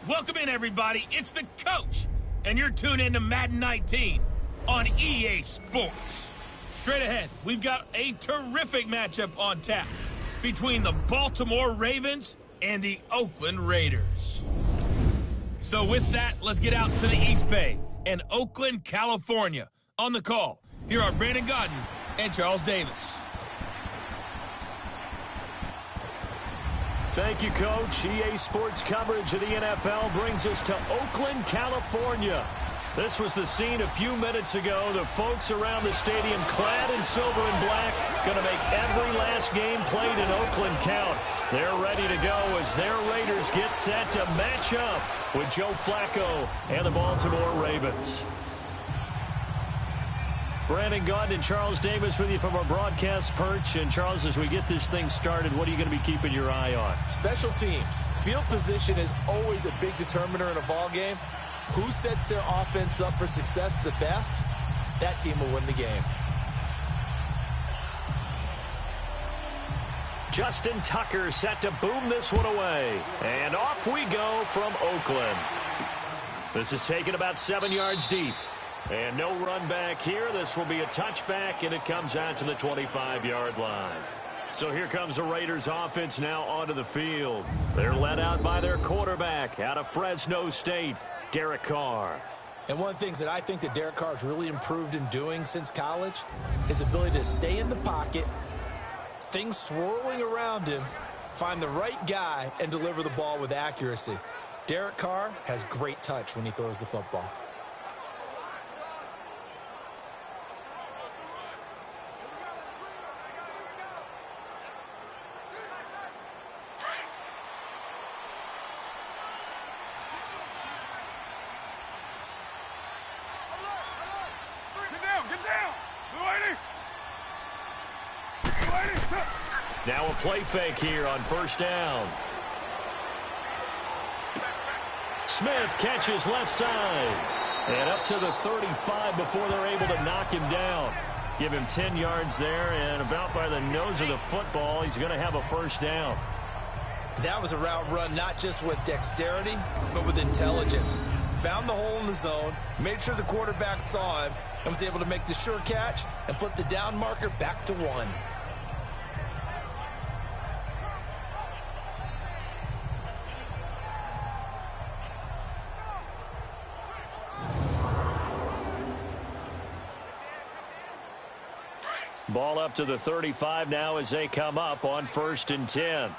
Welcome in, everybody. It's the coach, and you're tuned in to Madden 19 on EA Sports. Straight ahead, we've got a terrific matchup on tap between the Baltimore Ravens and the Oakland Raiders. So with that, let's get out to the East Bay and Oakland, California. On the call, here are Brandon Godden and Charles Davis. Thank you, Coach. EA Sports coverage of the NFL brings us to Oakland, California. This was the scene a few minutes ago. The folks around the stadium clad in silver and black going to make every last game played in Oakland count. They're ready to go as their Raiders get set to match up with Joe Flacco and the Baltimore Ravens. Brandon Godden and Charles Davis with you from our broadcast perch. And, Charles, as we get this thing started, what are you going to be keeping your eye on? Special teams. Field position is always a big determiner in a ball game. Who sets their offense up for success the best, that team will win the game. Justin Tucker set to boom this one away. And off we go from Oakland. This is taken about 7 yards deep. And no run back here. This will be a touchback, and it comes out to the 25-yard line. So here comes the Raiders offense now onto the field. They're led out by their quarterback out of Fresno State, Derek Carr. And one of the things that I think that Derek Carr has really improved in doing since college, his ability to stay in the pocket, things swirling around him, find the right guy, and deliver the ball with accuracy. Derek Carr has great touch when he throws the football. Now a play fake here on first down. Smith catches left side. And up to the 35 before they're able to knock him down. Give him 10 yards there, and about by the nose of the football, he's going to have a first down. That was a route run not just with dexterity, but with intelligence. Found the hole in the zone, made sure the quarterback saw him, and was able to make the sure catch and flip the down marker back to 1. Ball up to the 35 now as they come up on 1st and 10.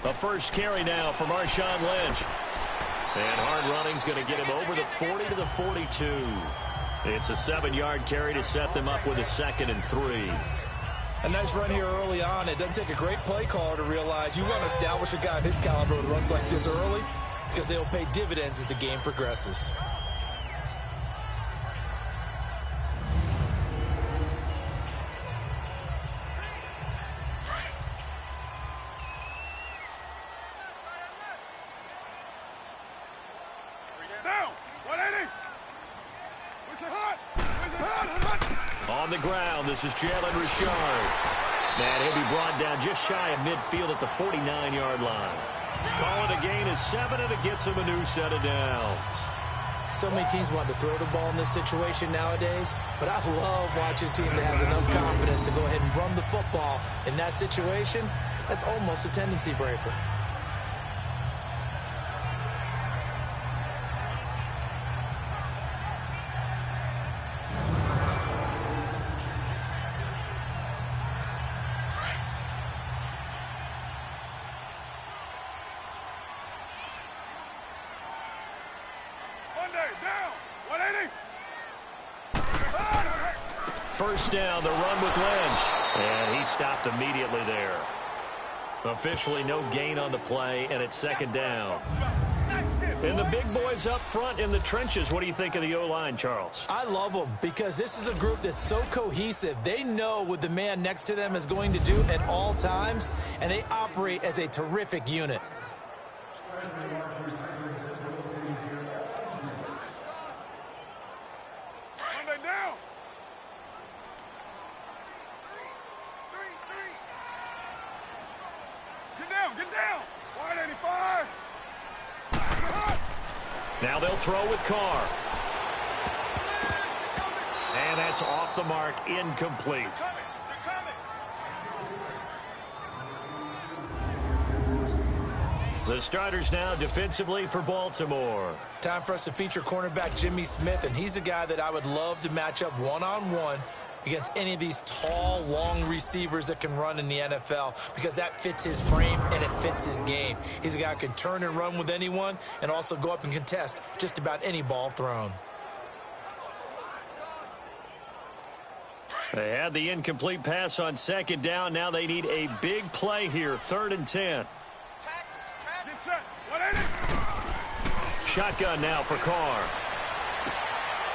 A first carry now from Marshawn Lynch. And hard running's going to get him over the 40 to the 42. It's a 7-yard carry to set them up with a 2nd and 3. A nice run here early on. It doesn't take a great play caller to realize you want to establish a guy of his caliber with runs like this early because they'll pay dividends as the game progresses. On the ground, this is Jalen Richard. And he'll be brought down just shy of midfield at the 49-yard line. Call it a gain of 7, and it gets him a new set of downs. So many teams want to throw the ball in this situation nowadays, but I love watching a team that has enough confidence to go ahead and run the football. In that situation, that's almost a tendency breaker. First down, the run with Lynch. And he stopped immediately there. Officially no gain on the play, and it's 2nd down. And the big boys up front in the trenches. What do you think of the O-line, Charles? I love them because this is a group that's so cohesive. They know what the man next to them is going to do at all times, and they operate as a terrific unit. Now they'll throw with Carr. And that's off the mark, incomplete. The starters now defensively for Baltimore. Time for us to feature cornerback Jimmy Smith, and he's a guy that I would love to match up one-on-one against any of these tall, long receivers that can run in the NFL, because that fits his frame and it fits his game. He's a guy who can turn and run with anyone and also go up and contest just about any ball thrown. They had the incomplete pass on second down. Now they need a big play here, 3rd and 10. Shotgun now for Carr.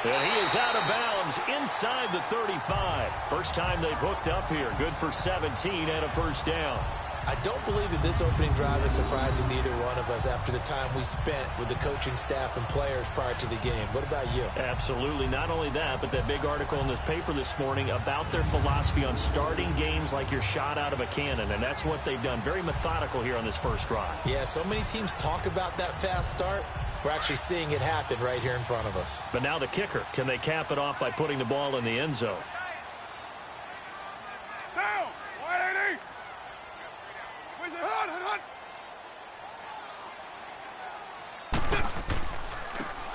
And he is out of bounds inside the 35. First time they've hooked up here. Good for 17 and a first down. I don't believe that this opening drive is surprising neither one of us after the time we spent with the coaching staff and players prior to the game. What about you? Absolutely. Not only that, but that big article in the paper this morning about their philosophy on starting games like you're shot out of a cannon, and that's what they've done. Very methodical here on this first drive. Yeah, so many teams talk about that fast start. We're actually seeing it happen right here in front of us. But now the kicker. Can they cap it off by putting the ball in the end zone?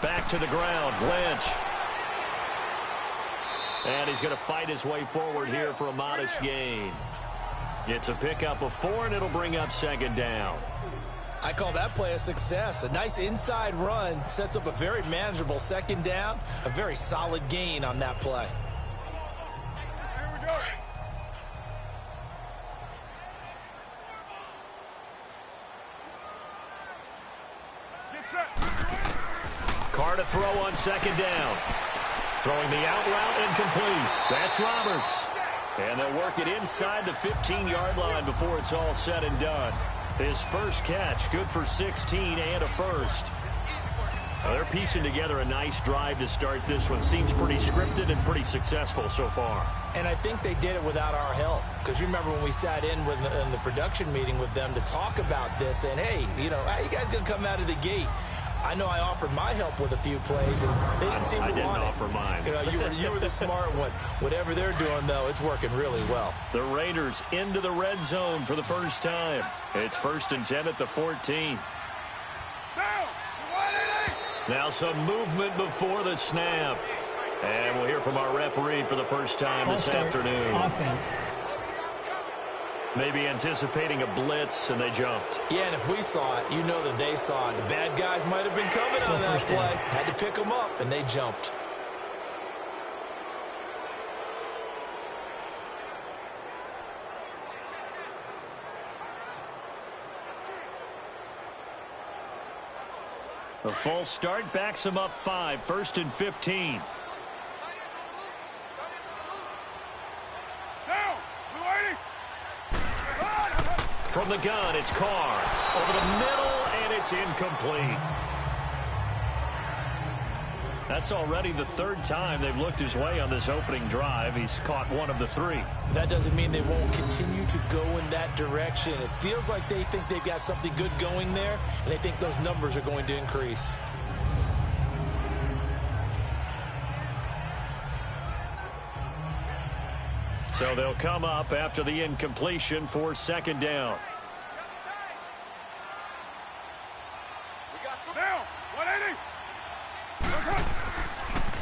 Back to the ground, Lynch. And he's going to fight his way forward here for a modest gain. It's a pickup of 4, and it'll bring up 2nd down. I call that play a success. A nice inside run sets up a very manageable 2nd down. A very solid gain on that play. Here we go. Get set. Carr to throw on 2nd down. Throwing the out route, incomplete. That's Roberts. And they'll work it inside the 15-yard line before it's all said and done. His first catch, good for 16 and a first. Well, they're piecing together a nice drive to start this one. Seems pretty scripted and pretty successful so far. And I think they did it without our help. Because you remember when we sat in the production meeting with them to talk about this, and hey, how you guys going to come out of the gate? I know I offered my help with a few plays, and they didn't seem to want it. I didn't offer mine. You were the smart one. Whatever they're doing, though, it's working really well. The Raiders into the red zone for the first time. It's 1st and 10 at the 14. Now some movement before the snap. And we'll hear from our referee for the first time this afternoon. Offense. Maybe anticipating a blitz, and they jumped. Yeah, and if we saw it, you know that they saw it. The bad guys might have been coming Still on that first play. down. Had to pick them up, and they jumped. A false start backs them up 5, 1st and 15. From the gun, it's Carr. Over the middle, and it's incomplete. That's already the 3rd time they've looked his way on this opening drive. He's caught 1 of the 3. That doesn't mean they won't continue to go in that direction. It feels like they think they've got something good going there, and they think those numbers are going to increase. So they'll come up after the incompletion for 2nd down.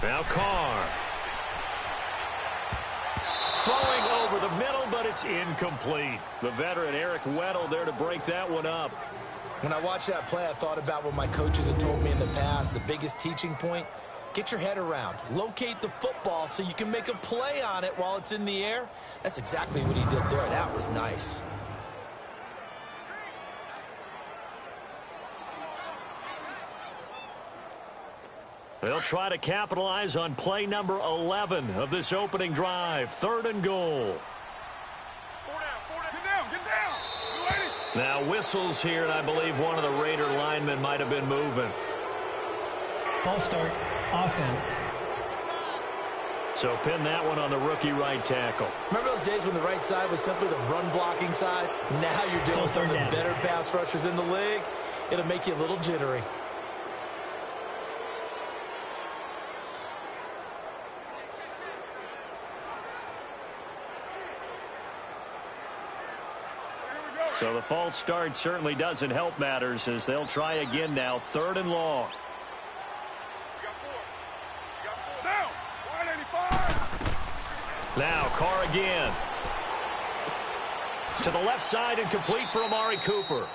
Now Carr. Throwing over the middle, but it's incomplete. The veteran Eric Weddle there to break that one up. When I watched that play, I thought about what my coaches had told me in the past. The biggest teaching point, get your head around. Locate the football so you can make a play on it while it's in the air. That's exactly what he did there. That was nice. They'll try to capitalize on play number 11 of this opening drive. 3rd and goal. Get down. Now whistles here, and I believe one of the Raider linemen might have been moving. False start. Offense. So pin that one on the rookie right tackle. Remember those days when the right side was simply the run-blocking side? Now you're dealing with some of the better pass rushers in the league. It'll make you a little jittery. So the false start certainly doesn't help matters as they'll try again now, 3rd and long. Now, 185. Now, Carr again. To the left side and complete for Amari Cooper.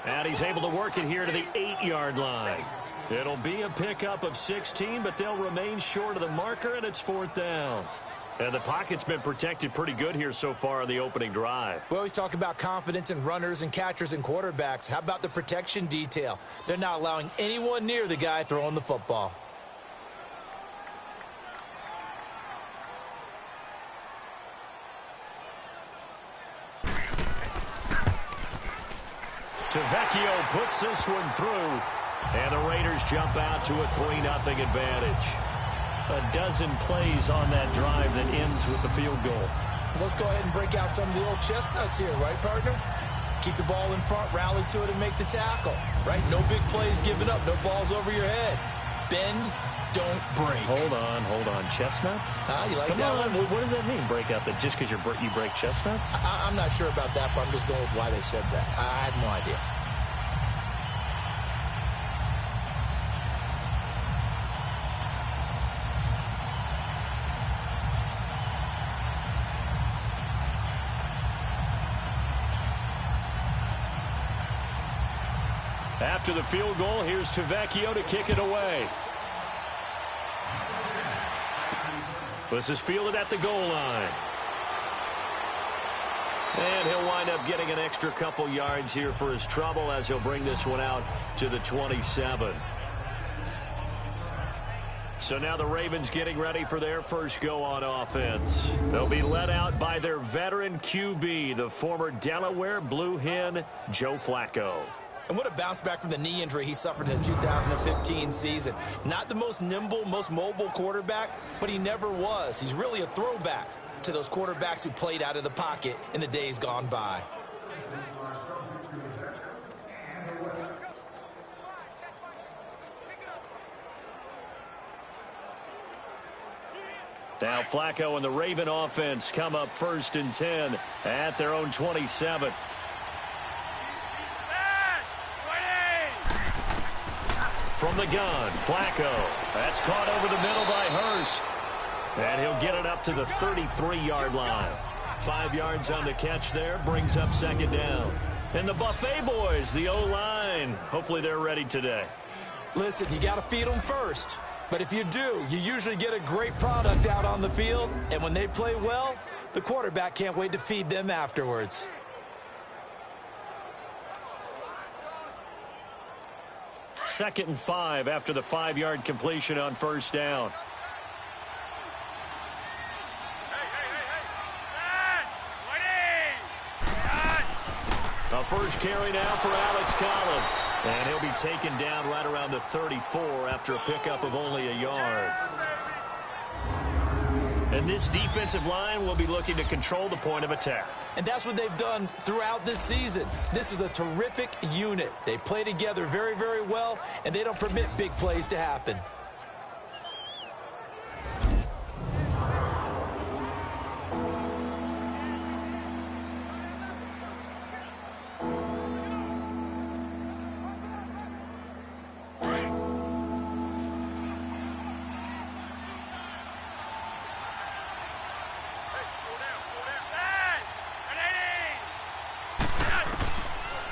And he's able to work it here to the 8-yard line. It'll be a pickup of 16, but they'll remain short of the marker, and it's 4th down. And the pocket's been protected pretty good here so far on the opening drive. We always talk about confidence in runners and catchers and quarterbacks. How about the protection detail? They're not allowing anyone near the guy throwing the football. Tavecchio puts this one through, and the Raiders jump out to a 3-0 advantage. A dozen plays on that drive that ends with the field goal. Let's go ahead and break out some of the old chestnuts here, right, partner? Keep the ball in front, rally to it, and make the tackle, right? No big plays given up, no balls over your head. Bend, don't break. Hold on. Chestnuts? You like Come that on, one? what does that mean, break out? That just because you break chestnuts? I'm not sure about that, but I'm just going with why they said that. I had no idea. After the field goal, here's Tavecchio to kick it away. This is fielded at the goal line. And he'll wind up getting an extra couple yards here for his trouble as he'll bring this one out to the 27. So now the Ravens getting ready for their first go on offense. They'll be led out by their veteran QB, the former Delaware Blue Hen, Joe Flacco. And what a bounce back from the knee injury he suffered in the 2015 season. Not the most nimble, most mobile quarterback, but he never was. He's really a throwback to those quarterbacks who played out of the pocket in the days gone by. Now Flacco and the Raven offense come up 1st and 10 at their own 27. From the gun, Flacco. That's caught over the middle by Hurst. And he'll get it up to the 33-yard line. 5 yards on the catch there, brings up 2nd down. And the Buffet boys, the O-line, hopefully they're ready today. Listen, you got to feed them first. But if you do, you usually get a great product out on the field. And when they play well, the quarterback can't wait to feed them afterwards. Second and 5 after the 5-yard completion on 1st down. A first carry now for Alex Collins. And he'll be taken down right around the 34 after a pickup of only a yard. And this defensive line will be looking to control the point of attack. And that's what they've done throughout this season. This is a terrific unit. They play together very, very well, and they don't permit big plays to happen.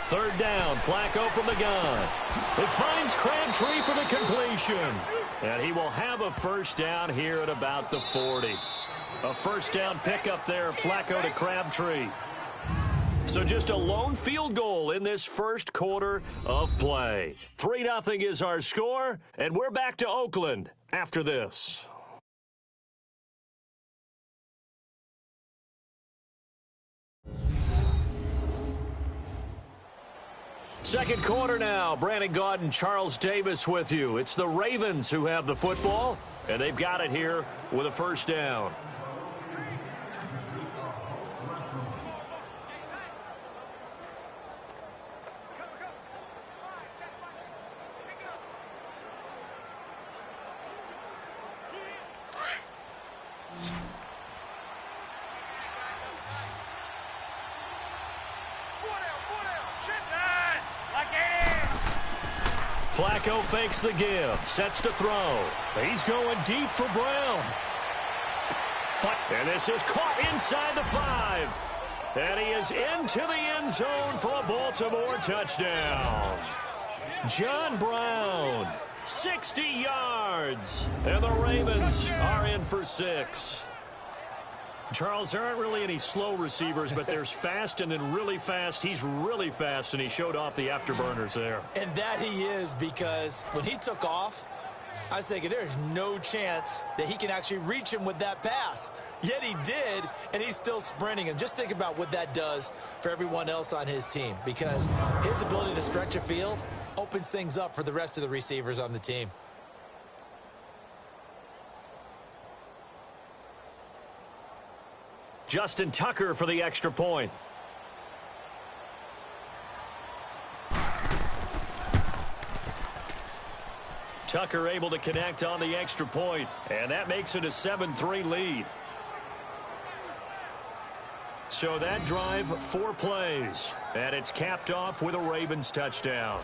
Third down, Flacco from the gun. It finds Crabtree for the completion. And he will have a first down here at about the 40. A first down pickup there, Flacco to Crabtree. So just a lone field goal in this first quarter of play. 3-0 is our score, and we're back to Oakland after this. Second quarter now. Brandon Gaudin, Charles Davis with you. It's the Ravens who have the football, and they've got it here with a first down. Flacco fakes the give, sets to throw. He's going deep for Brown. And this is caught inside the 5. And he is into the end zone for a Baltimore touchdown. John Brown, 60 yards. And the Ravens are in for 6. Charles, there aren't really any slow receivers, but there's fast and then really fast. He's really fast, and he showed off the afterburners there. And that he is, because when he took off, I was thinking there's no chance that he can actually reach him with that pass. Yet he did, and he's still sprinting. And just think about what that does for everyone else on his team, because his ability to stretch a field opens things up for the rest of the receivers on the team. Justin Tucker for the extra point. Tucker able to connect on the extra point, and that makes it a 7-3 lead. So that drive, 4 plays, and it's capped off with a Ravens touchdown.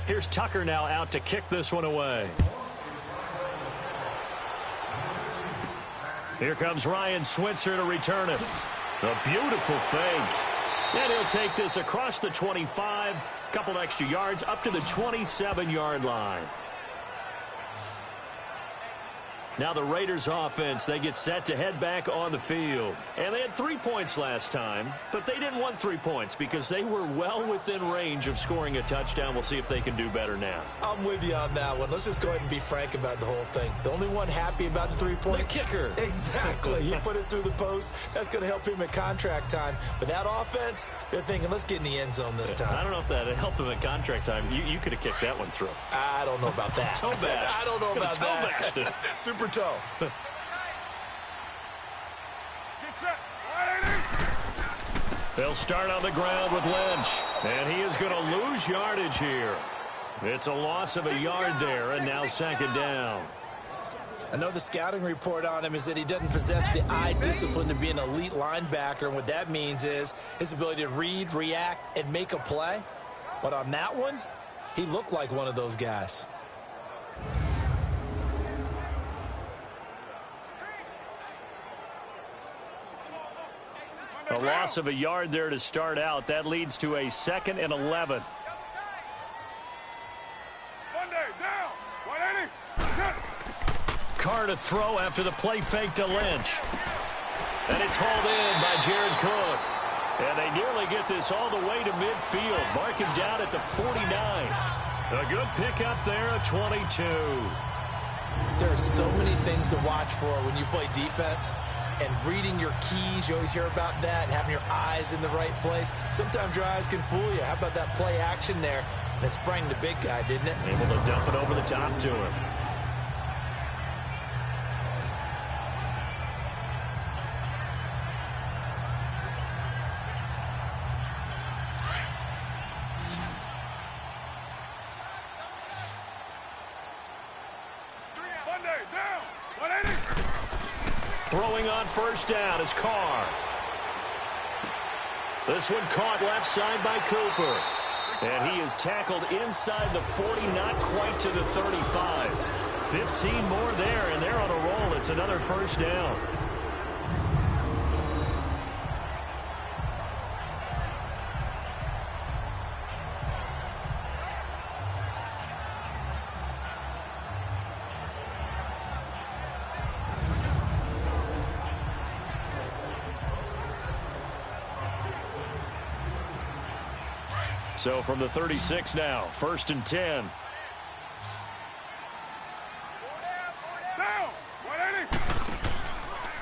Here's Tucker now out to kick this one away. Here comes Ryan Switzer to return it. A beautiful fake. And he'll take this across the 25, couple extra yards up to the 27-yard line. Now the Raiders offense, they get set to head back on the field. And they had 3 points last time, but they didn't want 3 points because they were well within range of scoring a touchdown. We'll see if they can do better now. I'm with you on that one. Let's just go ahead and be frank about the whole thing. The only one happy about the 3-point? The kicker. Exactly. He put it through the post. That's going to help him at contract time. But that offense, they're thinking, let's get in the end zone this time. I don't know if that helped him at contract time. You could have kicked that one through. I don't know about that. Toe bash. I don't know about that. Toe bashed it. Super toe. Get set. They'll start on the ground with Lynch. And he is going to lose yardage here. It's a loss of a yard there, and now 2nd down. I know the scouting report on him is that he doesn't possess the eye discipline to be an elite linebacker, and what that means is his ability to read, react, and make a play. But on that one, he looked like one of those guys. A loss of a yard there to start out. That leads to a 2nd and 11. Carr to throw after the play fake to Lynch. And it's hauled in by Jared Cook. And they nearly get this all the way to midfield. Mark him down at the 49. A good pickup there at 22. There are so many things to watch for when you play defense. And reading your keys, you always hear about that, and having your eyes in the right place. Sometimes your eyes can fool you. How about that play action there? And it sprang the big guy, didn't it? Able to dump it over the top to him. Throwing on 1st down is Carr. This one caught left side by Cooper. And he is tackled inside the 40, not quite to the 35. 15 more there, and they're on a roll. It's another 1st down. So from the 36 now, 1st and 10.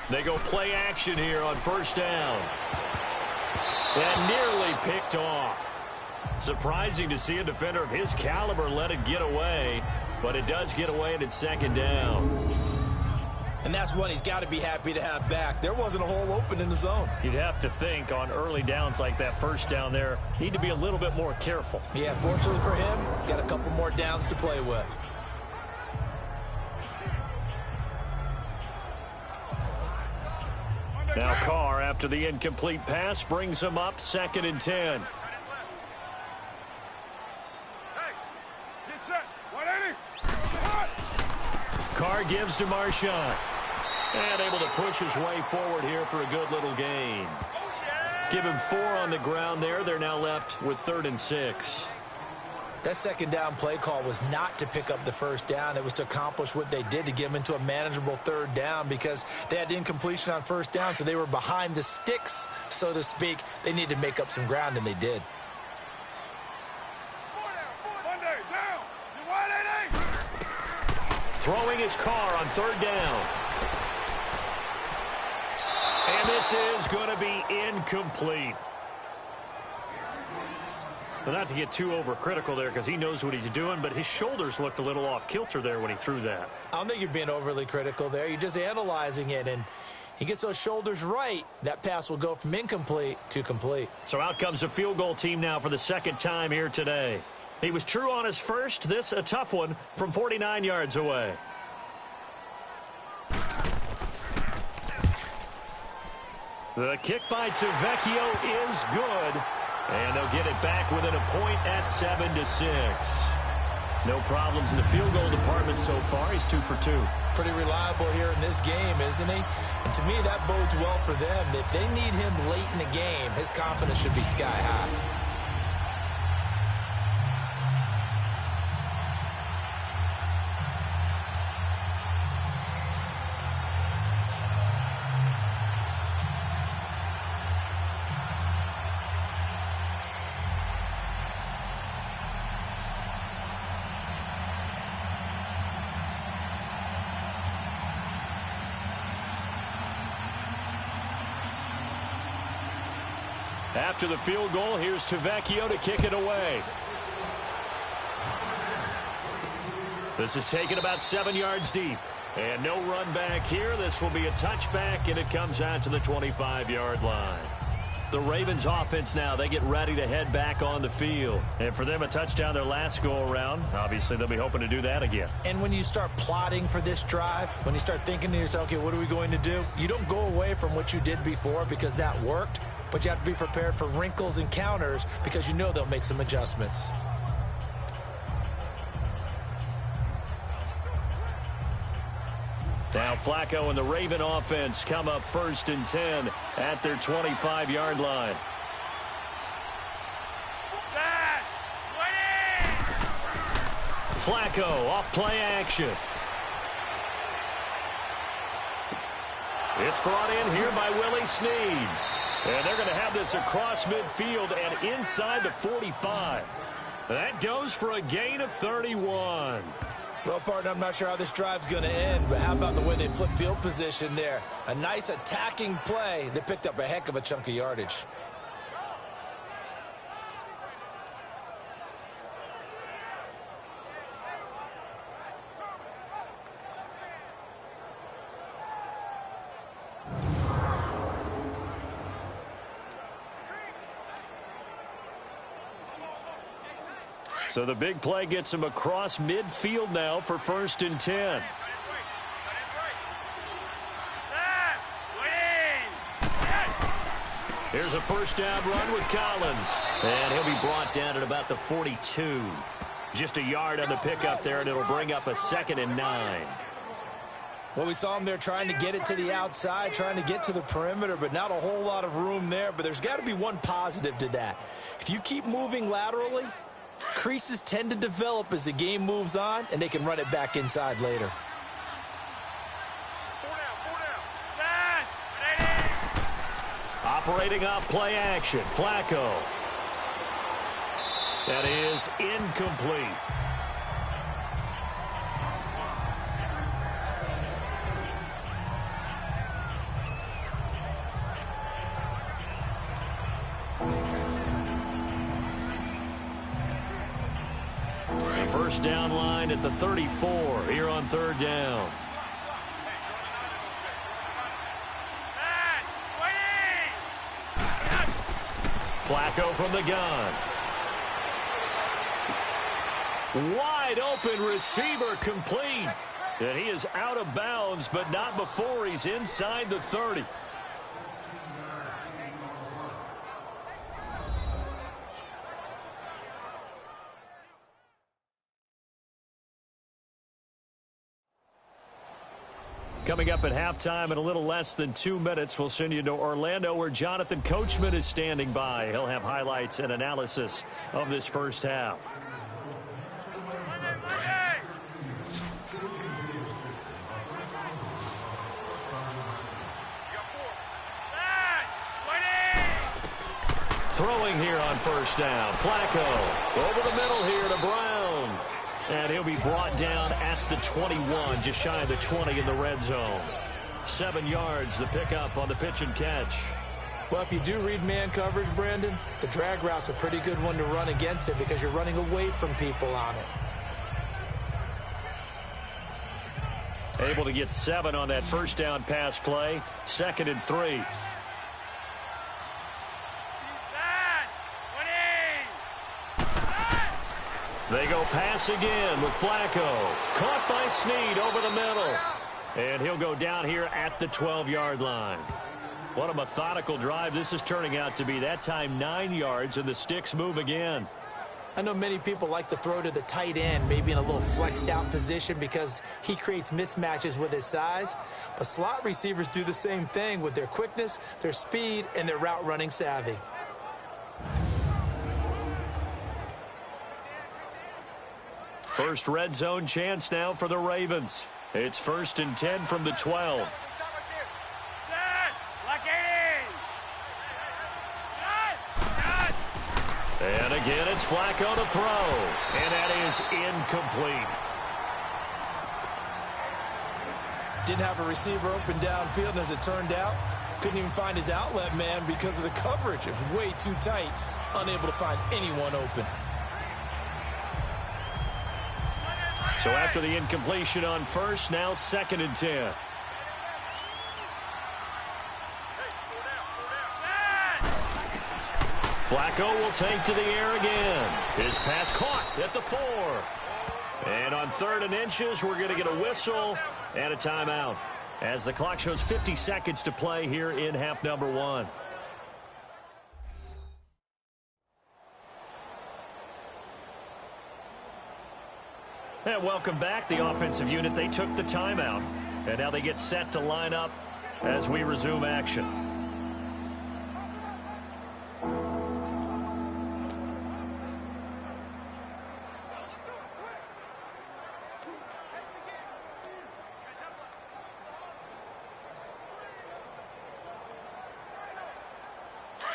They go play action here on 1st down. And nearly picked off. Surprising to see a defender of his caliber let it get away, but it does get away and it's second down. And that's one he's got to be happy to have back. There wasn't a hole open in the zone. You'd have to think on early downs like that first down there, need to be a little bit more careful. Yeah, fortunately for him, got a couple more downs to play with. Now Carr, after the incomplete pass, brings him up 2nd and 10. Carr gives to Marshawn. And able to push his way forward here for a good little gain. Give him 4 on the ground there. They're now left with 3rd and 6. That second down play call was not to pick up the first down. It was to accomplish what they did, to get them into a manageable 3rd down, because they had incompletion on first down, so they were behind the sticks, so to speak. They needed to make up some ground, and they did. Throwing his Carr on 3rd down. And this is going to be incomplete. Well, not to get too overcritical there because he knows what he's doing, but his shoulders looked a little off kilter there when he threw that. I don't think you're being overly critical there. You're just analyzing it, and he gets those shoulders right. That pass will go from incomplete to complete. So out comes the field goal team now for the 2nd time here today. He was true on his first. This a tough one from 49 yards away. The kick by Tavecchio is good. And they'll get it back within a point at 7-6. No problems in the field goal department so far. He's 2 for 2. Pretty reliable here in this game, isn't he? And to me, that bodes well for them. If they need him late in the game, his confidence should be sky high. After the field goal, here's Tavecchio to kick it away. This is taken about 7 yards deep. And no run back here. This will be a touchback, and it comes out to the 25-yard line. The Ravens offense now, they get ready to head back on the field. And for them, a touchdown their last go-around. Obviously, they'll be hoping to do that again. And when you start plotting for this drive, when you start thinking to yourself, okay, what are we going to do? You don't go away from what you did before because that worked, but you have to be prepared for wrinkles and counters because you know they'll make some adjustments. Now Flacco and the Raven offense come up 1st and 10 at their 25-yard line. Flacco off play action. It's brought in here by Willie Snead. And they're going to have this across midfield and inside the 45. That goes for a gain of 31. Well, partner, I'm not sure how this drive's going to end, but how about the way they flip field position there? A nice attacking play. They picked up a heck of a chunk of yardage. So the big play gets him across midfield now for 1st and 10. Here's a first down run with Collins. And he'll be brought down at about the 42. Just a yard on the pickup there, and it'll bring up a 2nd and 9. Well, we saw him there trying to get it to the outside, trying to get to the perimeter, but not a whole lot of room there. But there's got to be one positive to that. If you keep moving laterally, creases tend to develop as the game moves on, and they can run it back inside later. Operating off play action, Flacco. That is incomplete. first down line at the 34 here on third down. Flacco from the gun. Wide open receiver complete. And he is out of bounds, but not before he's inside the 30. Coming up at halftime in a little less than 2 minutes, we'll send you to Orlando where Jonathan Coachman is standing by. He'll have highlights and analysis of this first half. Throwing here on first down. Flacco over the middle here to Brown. And he'll be brought down at the 21, just shy of the 20 in the red zone. 7 yards, the pickup on the pitch and catch. Well, if you do read man coverage, Brandon, the drag route's a pretty good one to run against it because you're running away from people on it. Able to get 7 on that first down pass play. 2nd and 3. They go pass again with Flacco. Caught by Snead over the middle. And he'll go down here at the 12-yard line. What a methodical drive this is turning out to be. That time 9 yards, and the sticks move again. I know many people like to throw to the tight end, maybe in a little flexed out position because he creates mismatches with his size. But slot receivers do the same thing with their quickness, their speed, and their route running savvy. First red zone chance now for the Ravens. It's 1st and 10 from the 12. And again, it's Flacco to throw. And that is incomplete. Didn't have a receiver open downfield, and as it turned out, couldn't even find his outlet man because of the coverage. It was way too tight, unable to find anyone open. So after the incompletion on first, now 2nd and 10. Flacco will take to the air again. His pass caught at the 4. And on 3rd and inches, we're going to get a whistle and a timeout as the clock shows 50 seconds to play here in half number 1. And welcome back. The offensive unit, they took the timeout. And now they get set to line up as we resume action.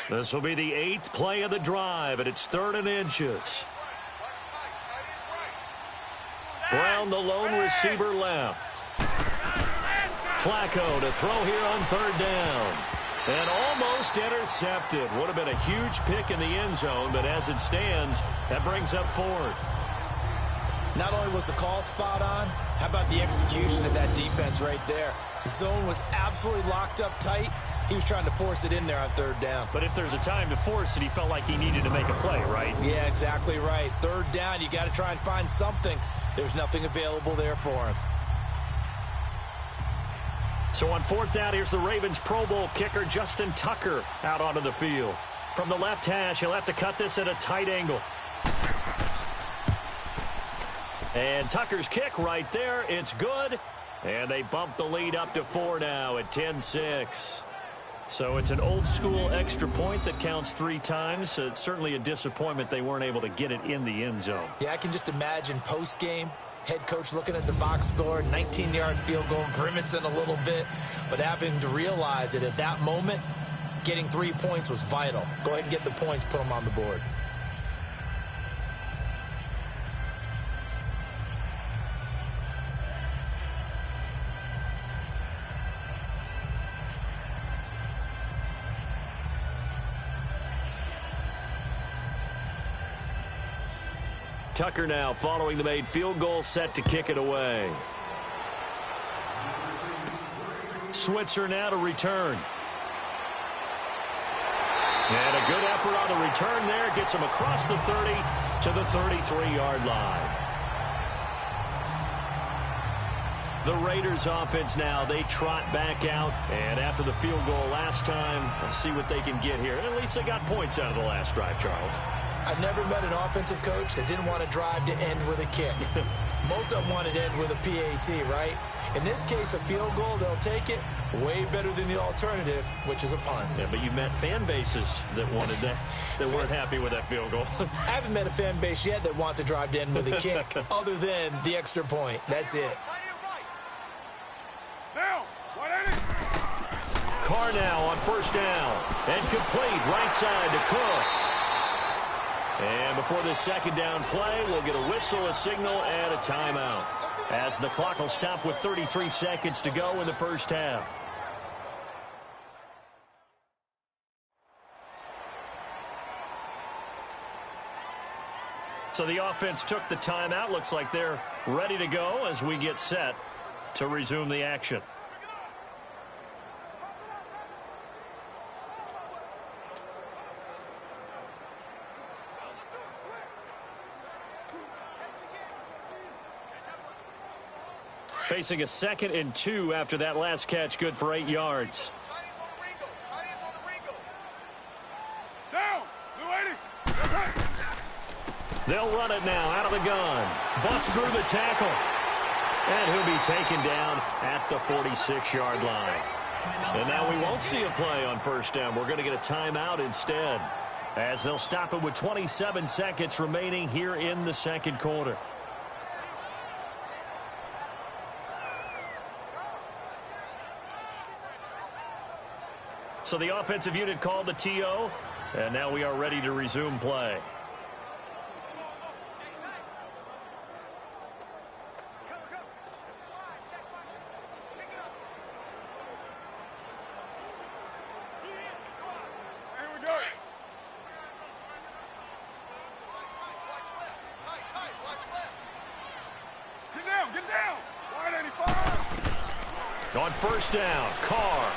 This will be the 8th play of the drive, and it's 3rd and inches. Brown, the lone receiver, left. Flacco to throw here on 3rd down. And almost intercepted. Would have been a huge pick in the end zone, but as it stands, that brings up 4th. Not only was the call spot on, how about the execution of that defense right there? The zone was absolutely locked up tight. He was trying to force it in there on 3rd down. But if there's a time to force it, he felt like he needed to make a play, right? Yeah, exactly right. 3rd down, you got to try and find something. There's nothing available there for him. So on 4th down, here's the Ravens Pro Bowl kicker Justin Tucker out onto the field. From the left hash, he'll have to cut this at a tight angle. And Tucker's kick right there. It's good. And they bump the lead up to 4 now at 10-6. So it's an old-school extra point that counts 3 times. It's certainly a disappointment they weren't able to get it in the end zone. Yeah, I can just imagine post-game, head coach looking at the box score, 19-yard field goal, grimacing a little bit, but having to realize that at that moment, getting 3 points was vital. Go ahead and get the points, put them on the board. Tucker now following the made field goal, set to kick it away. Switzer now to return. And a good effort on the return there. Gets him across the 30 to the 33-yard line. The Raiders offense now, they trot back out. And after the field goal last time, let's see what they can get here. At least they got points out of the last drive, Charles. I've never met an offensive coach that didn't want to drive to end with a kick. Most of them want to end with a PAT, right? In this case, a field goal, they'll take it. Way better than the alternative, which is a punt. Yeah, but you've met fan bases that wanted that, that weren't happy with that field goal. I haven't met a fan base yet that wants to drive to end with a kick, other than the extra point. That's it. Carr now on first down. And complete right side to Cook. And before this second down play, we'll get a whistle, a signal, and a timeout, as the clock will stop with 33 seconds to go in the first half. So the offense took the timeout. Looks like they're ready to go as we get set to resume the action. Facing a 2nd and 2 after that last catch, good for 8 yards. They'll run it now out of the gun. Bust through the tackle. And he'll be taken down at the 46-yard line. And now we won't see a play on first down. We're going to get a timeout instead, as they'll stop it with 27 seconds remaining here in the second quarter. So the offensive unit called the TO, and now we are ready to resume play. On first down, Carr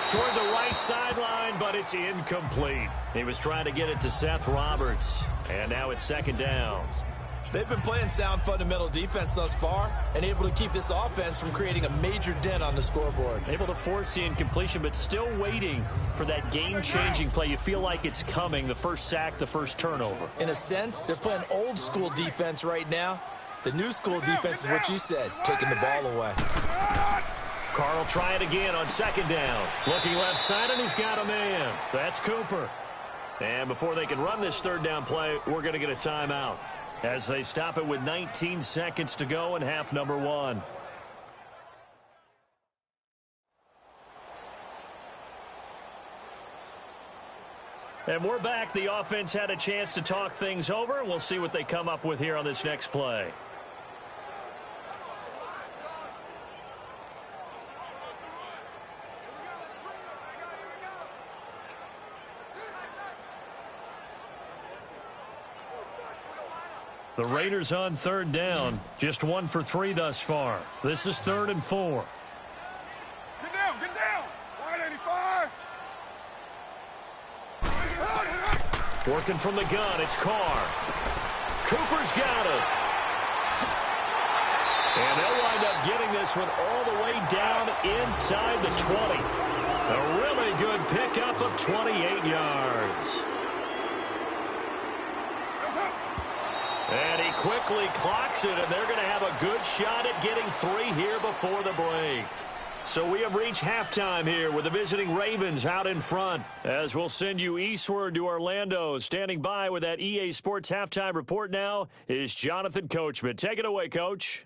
toward the right sideline, but it's incomplete. He was trying to get it to Seth Roberts, and now it's second down. They've been playing sound fundamental defense thus far and able to keep this offense from creating a major dent on the scoreboard. Able to force the incompletion, but still waiting for that game-changing play. You feel like it's coming, the first sack, the first turnover. In a sense, they're playing old-school defense right now. The new school defense is what you said, taking the ball away. Carr will try it again on second down. Looking left side, and he's got a man. That's Cooper. And before they can run this third down play, we're going to get a timeout, as they stop it with 19 seconds to go in half number 1. And we're back. The offense had a chance to talk things over. We'll see what they come up with here on this next play. The Raiders on third down, just 1 for 3 thus far. This is 3rd and 4. Get down, get down. 185. Working from the gun, it's Carr. Cooper's got it. And they'll wind up getting this one all the way down inside the 20. A really good pickup of 28 yards. And he quickly clocks it, and they're going to have a good shot at getting 3 here before the break. So we have reached halftime here with the visiting Ravens out in front, as we'll send you eastward to Orlando. Standing by with that EA Sports halftime report now is Jonathan Coachman. Take it away, Coach.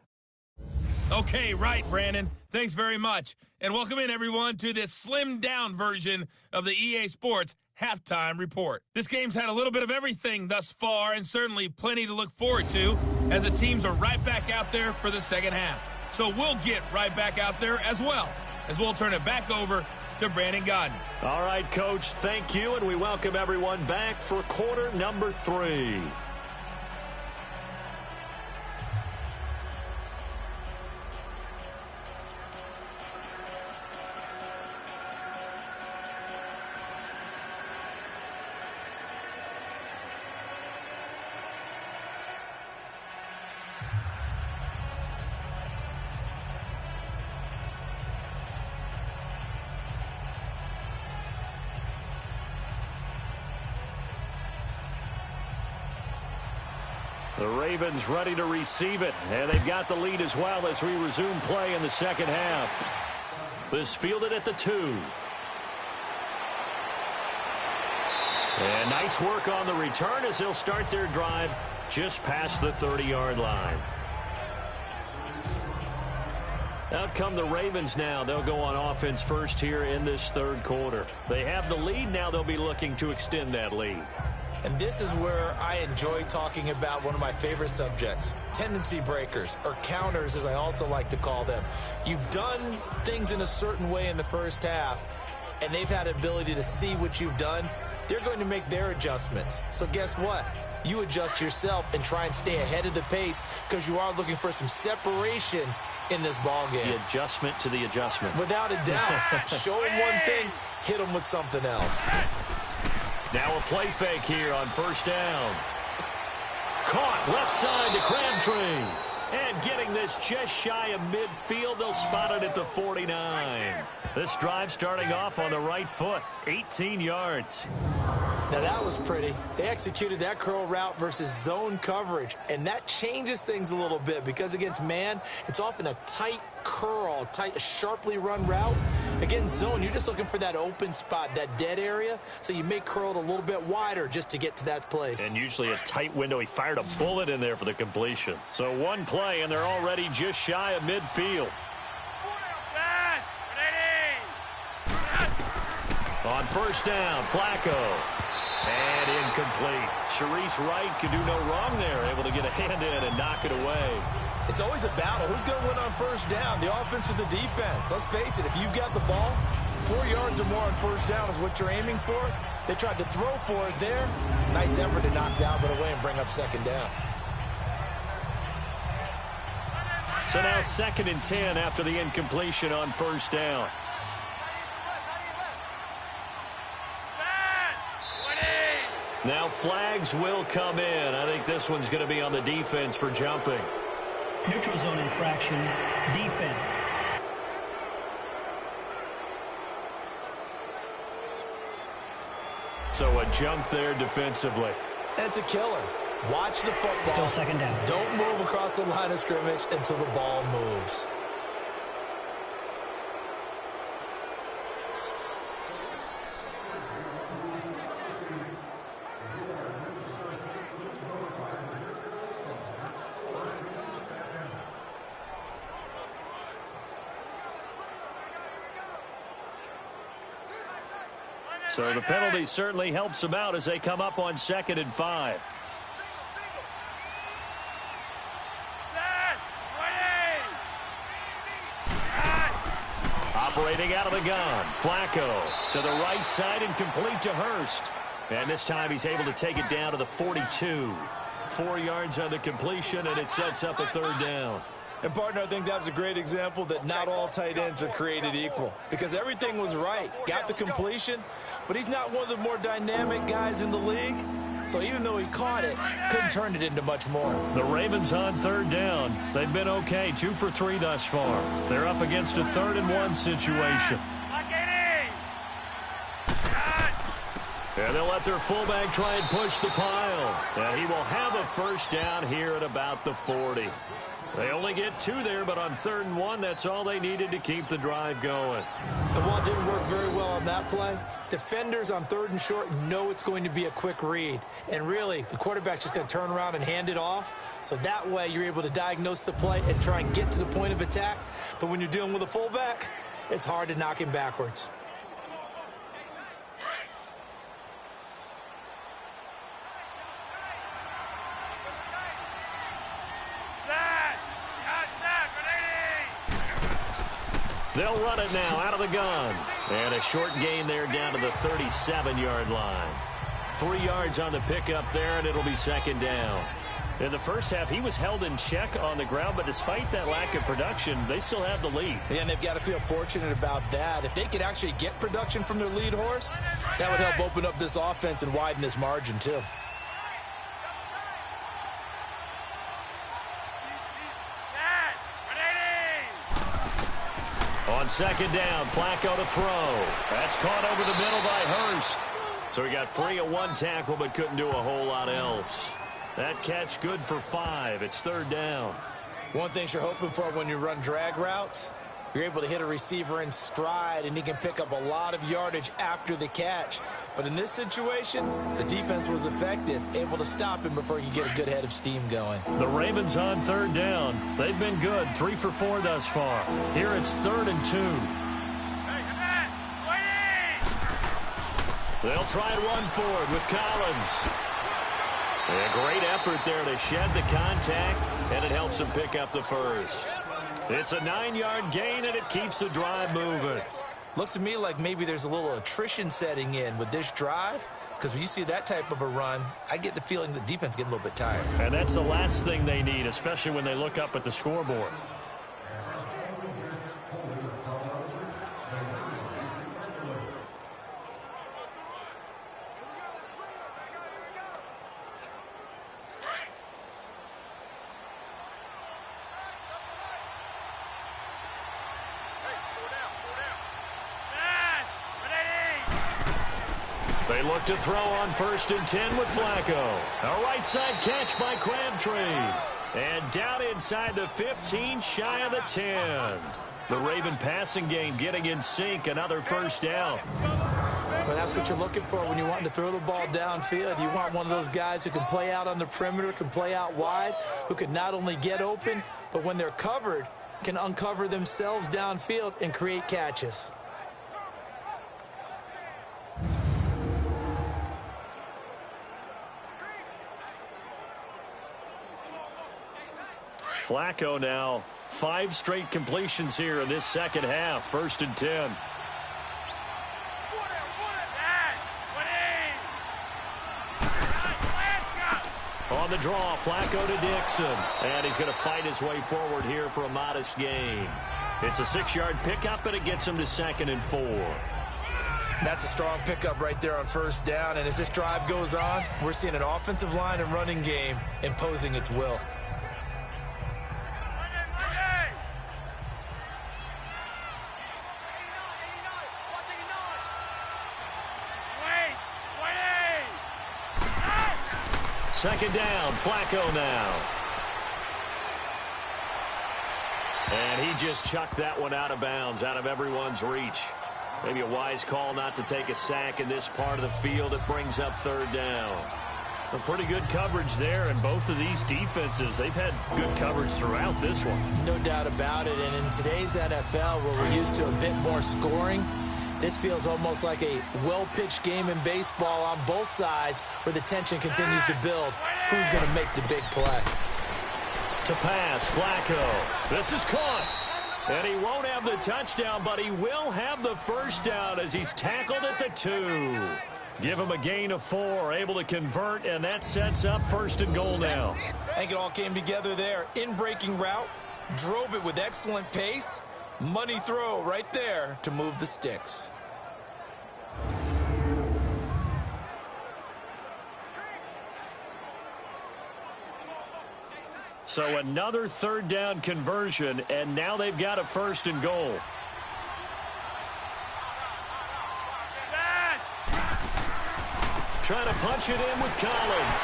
Okay, right, Brandon. Thanks very much. And welcome in, everyone, to this slimmed-down version of the EA Sports halftime report. This game's had a little bit of everything thus far, and certainly plenty to look forward to, as the teams are right back out there for the second half. So we'll get right back out there as well, as we'll turn it back over to Brandon Godden. All right, Coach, thank you, and we welcome everyone back for quarter number 3. The Ravens ready to receive it, and they've got the lead as well as we resume play in the second half. This fielded at the 2. And nice work on the return as they'll start their drive just past the 30-yard line. Out come the Ravens now. They'll go on offense first here in this third quarter. They have the lead. Now they'll be looking to extend that lead. And this is where I enjoy talking about one of my favorite subjects, tendency breakers, or counters as I also like to call them. You've done things in a certain way in the first half, and they've had the ability to see what you've done. They're going to make their adjustments. So guess what? You adjust yourself and try and stay ahead of the pace because you are looking for some separation in this ball game. The adjustment to the adjustment. Without a doubt. Show them one thing, hit them with something else. Now a play fake here on first down. Caught left side to Crabtree. And getting this just shy of midfield, they'll spot it at the 49. This drive starting off on the right foot, 18 yards. Now that was pretty. They executed that curl route versus zone coverage, and that changes things a little bit because against man, it's often a tight curl, a sharply run route. Against zone, you're just looking for that open spot, that dead area, so you may curl it a little bit wider just to get to that place. And usually a tight window. He fired a bullet in there for the completion. So one play, and they're already just shy of midfield. On first down, Flacco. And incomplete. Sharice Wright could do no wrong there, able to get a hand in and knock it away. It's always a battle. Who's going to win on first down, the offense or the defense? Let's face it, if you've got the ball, 4 yards or more on first down is what you're aiming for. They tried to throw for it there. Nice effort to knock down but away and bring up second down. So now 2nd and 10 after the incompletion on first down. Now flags will come in. I think this one's going to be on the defense for jumping. Neutral zone infraction, defense. So a jump there defensively. And it's a killer. Watch the football. Still second down. Don't move across the line of scrimmage until the ball moves. So the penalty certainly helps them out as they come up on 2nd and 5. Operating out of the gun, Flacco to the right side and complete to Hurst. And this time he's able to take it down to the 42. 4 yards on the completion, and it sets up a 3rd down. And, partner, I think that was a great example that not all tight ends are created equal because everything was right. Got the completion, but he's not one of the more dynamic guys in the league. So even though he caught it, couldn't turn it into much more. The Ravens on 3rd down. They've been okay, 2 for 3 thus far. They're up against a 3rd and 1 situation. And they'll let their fullback try and push the pile. And he will have a first down here at about the 40. They only get 2 there, but on 3rd and 1, that's all they needed to keep the drive going. And while it didn't work very well on that play, defenders on 3rd and short know it's going to be a quick read. And really, the quarterback's just going to turn around and hand it off. So that way, you're able to diagnose the play and try and get to the point of attack. But when you're dealing with a fullback, it's hard to knock him backwards. They'll run it now out of the gun. And a short gain there down to the 37-yard line. 3 yards on the pickup there, and it'll be 2nd down. In the first half, he was held in check on the ground, but despite that lack of production, they still have the lead. Yeah, and they've got to feel fortunate about that. If they could actually get production from their lead horse, that would help open up this offense and widen this margin, too. On 2nd down, Flacco to throw. That's caught over the middle by Hurst. So he got free of 1 tackle but couldn't do a whole lot else. That catch good for 5. It's 3rd down. One thing you're hoping for when you run drag routes, you're able to hit a receiver in stride, and he can pick up a lot of yardage after the catch. But in this situation, the defense was effective, able to stop him before he could get a good head of steam going. The Ravens on 3rd down. They've been good, 3 for 4 thus far. Here it's 3rd and 2. They'll try and run forward with Collins. A great effort there to shed the contact, and it helps him pick up the first. It's a 9-yard gain, and it keeps the drive moving. Looks to me like maybe there's a little attrition setting in with this drive, because when you see that type of a run, I get the feeling the defense getting a little bit tired. And that's the last thing they need, especially when they look up at the scoreboard. They look to throw on 1st and 10 with Flacco. A right side catch by Crabtree. And down inside the 15, shy of the 10. The Raven passing game getting in sync. Another 1st down. Well, that's what you're looking for when you're wanting to throw the ball downfield. You want one of those guys who can play out on the perimeter, can play out wide, who can not only get open, but when they're covered, can uncover themselves downfield and create catches. Flacco now, 5 straight completions here in this second half. 1st and 10. On the draw, Flacco to Dixon. And he's going to fight his way forward here for a modest gain. It's a 6-yard pickup, and it gets him to 2nd and 4. That's a strong pickup right there on 1st down. And as this drive goes on, we're seeing an offensive line and running game imposing its will. Second down, Flacco now. And he just chucked that one out of bounds, out of everyone's reach. Maybe a wise call not to take a sack in this part of the field. It brings up 3rd down. A pretty good coverage there, and both of these defenses, they've had good coverage throughout this one. No doubt about it, and in today's NFL, where we're used to a bit more scoring, this feels almost like a well-pitched game in baseball on both sides where the tension continues to build. Who's going to make the big play? To pass, Flacco. This is caught. And he won't have the touchdown, but he will have the 1st down as he's tackled at the 2. Give him a gain of 4, able to convert, and that sets up 1st and goal now. I think it all came together there. In-breaking route, drove it with excellent pace. Money throw right there to move the sticks. So another 3rd down conversion, and now they've got a 1st and goal. Trying to punch it in with Collins.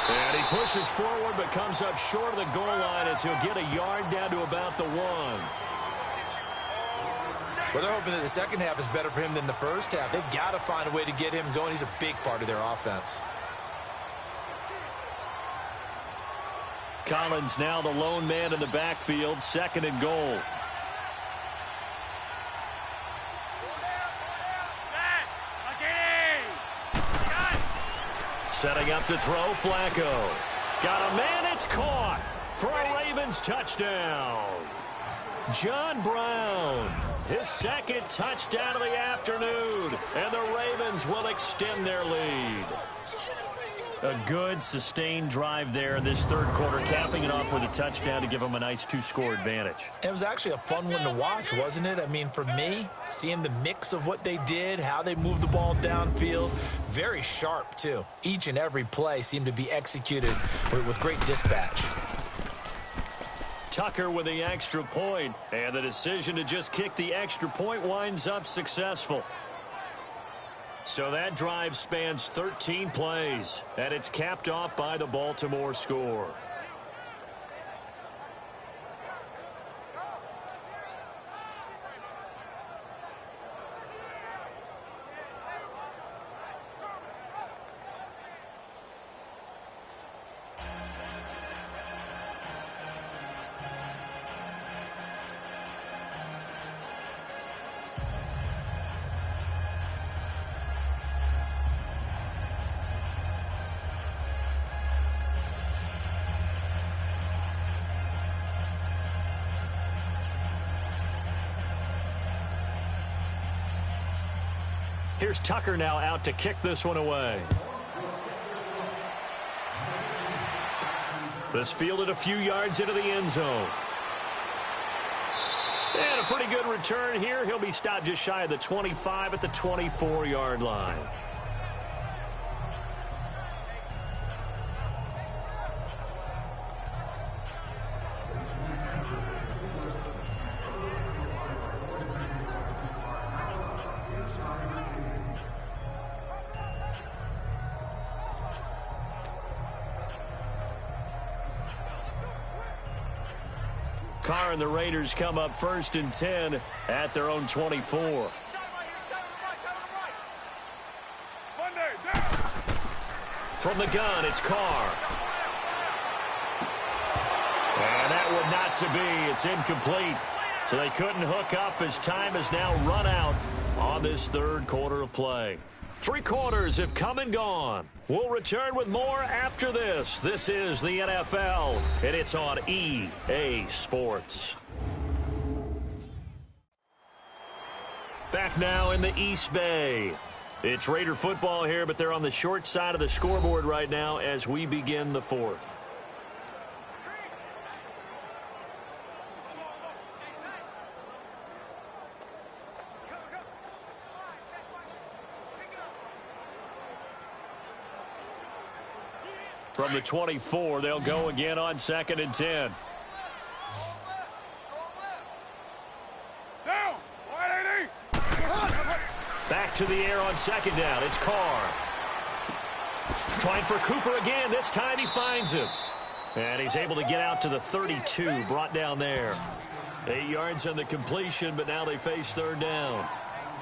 And he pushes forward but comes up short of the goal line as he'll get a yard down to about the 1. Well, they're hoping that the second half is better for him than the first half. They've got to find a way to get him going. He's a big part of their offense. Collins now the lone man in the backfield, 2nd and goal. Setting up to throw, Flacco. Got a man, it's caught for a Ravens touchdown. John Brown, his 2nd touchdown of the afternoon, and the Ravens will extend their lead. A good, sustained drive there in this 3rd quarter, capping it off with a touchdown to give them a nice 2-score advantage. It was actually a fun one to watch, wasn't it? I mean, for me, seeing the mix of what they did, how they moved the ball downfield, very sharp, too. Each and every play seemed to be executed with great dispatch. Tucker with the extra point, and the decision to just kick the extra point winds up successful. So that drive spans 13 plays, and it's capped off by the Baltimore score. Here's Tucker now out to kick this one away. This fielded a few yards into the end zone. And a pretty good return here. He'll be stopped just shy of the 25 at the 24-yard line. Carr and the Raiders come up 1st and 10 at their own 24. From the gun, it's Carr. And that one not to be. It's incomplete. So they couldn't hook up as time has now run out on this third quarter of play. 3 quarters have come and gone. We'll return with more after this. This is the NFL, and it's on EA Sports. Back now in the East Bay. It's Raider football here, but they're on the short side of the scoreboard right now as we begin the fourth. From the 24, they'll go again on 2nd and 10. Down! Back to the air on 2nd down. It's Carr. Trying for Cooper again. This time he finds him. And he's able to get out to the 32, brought down there. 8 yards on the completion, but now they face 3rd down.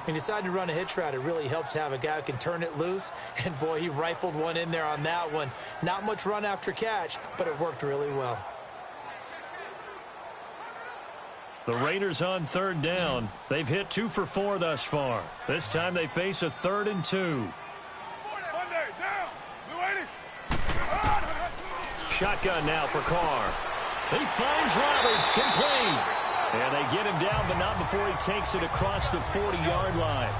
He decided to run a hitch route. It really helps to have a guy who can turn it loose. And, boy, he rifled one in there on that one. Not much run after catch, but it worked really well. The Raiders on 3rd down. They've hit 2 for 4 thus far. This time they face a 3rd and 2. Shotgun now for Carr. He finds Roberts, complete. And they get him down, but not before he takes it across the 40-yard line.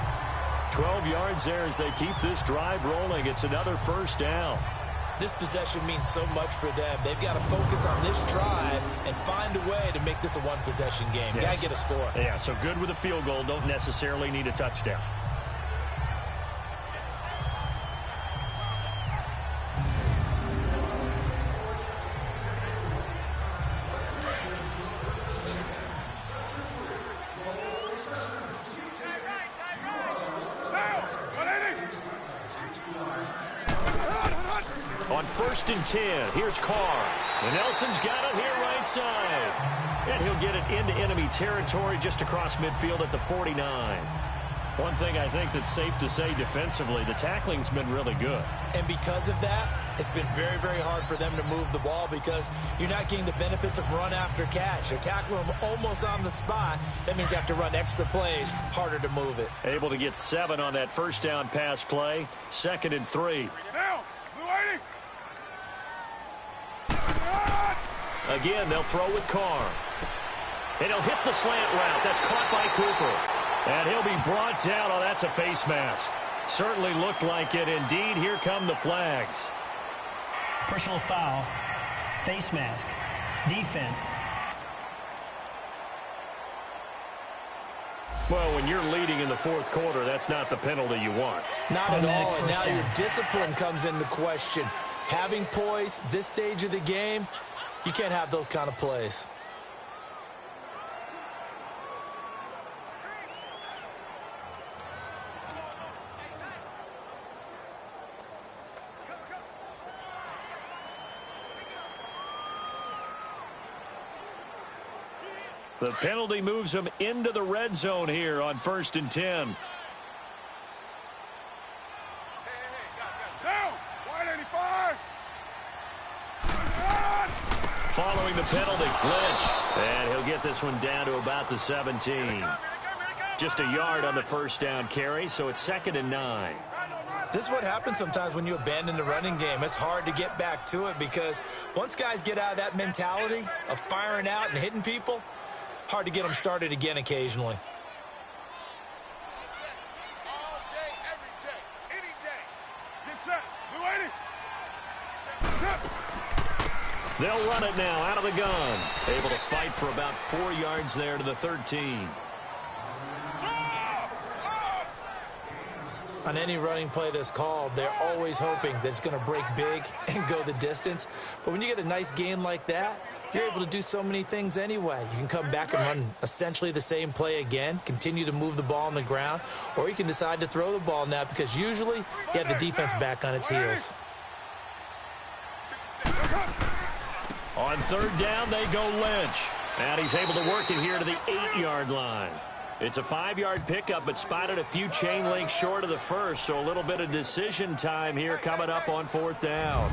12 yards there as they keep this drive rolling. It's another 1st down. This possession means so much for them. They've got to focus on this drive and find a way to make this a one-possession game. Yes. Got to get a score. Yeah, so good with a field goal. Don't necessarily need a touchdown. On 1st and 10, here's Carr. And Nelson's got it here right side. And he'll get it into enemy territory just across midfield at the 49. One thing I think that's safe to say defensively, the tackling's been really good. And because of that, it's been very, very hard for them to move the ball because you're not getting the benefits of run after catch. They're tackling them almost on the spot. That means you have to run extra plays, harder to move it. Able to get 7 on that 1st down pass play. 2nd and 3. Again, they'll throw with Carr. And he'll hit the slant route. That's caught by Cooper. And he'll be brought down. Oh, that's a face mask. Certainly looked like it. Indeed, here come the flags. Personal foul, face mask, defense. Well, when you're leading in the 4th quarter, that's not the penalty you want. Not at all, and now your discipline comes into question. Having poise this stage of the game, you can't have those kind of plays. The penalty moves them into the red zone here on 1st and 10. Down! 185! Following the penalty, Lynch. And he'll get this one down to about the 17. Just a yard on the first down carry, so it's 2nd and 9. This is what happens sometimes when you abandon the running game. It's hard to get back to it because once guys get out of that mentality of firing out and hitting people, hard to get them started again occasionally. All day, every day, any day. Get set. Blue 80. They'll run it now out of the gun. Able to fight for about 4 yards there to the 13. On any running play that's called, they're always hoping that it's going to break big and go the distance. But when you get a nice gain like that, you're able to do so many things anyway. You can come back and run essentially the same play again, continue to move the ball on the ground, or you can decide to throw the ball now because usually you have the defense back on its heels. On 3rd down, they go Lynch. And he's able to work it here to the 8-yard line. It's a 5-yard pickup, but spotted a few chain links short of the first, so a little bit of decision time here coming up on 4th down.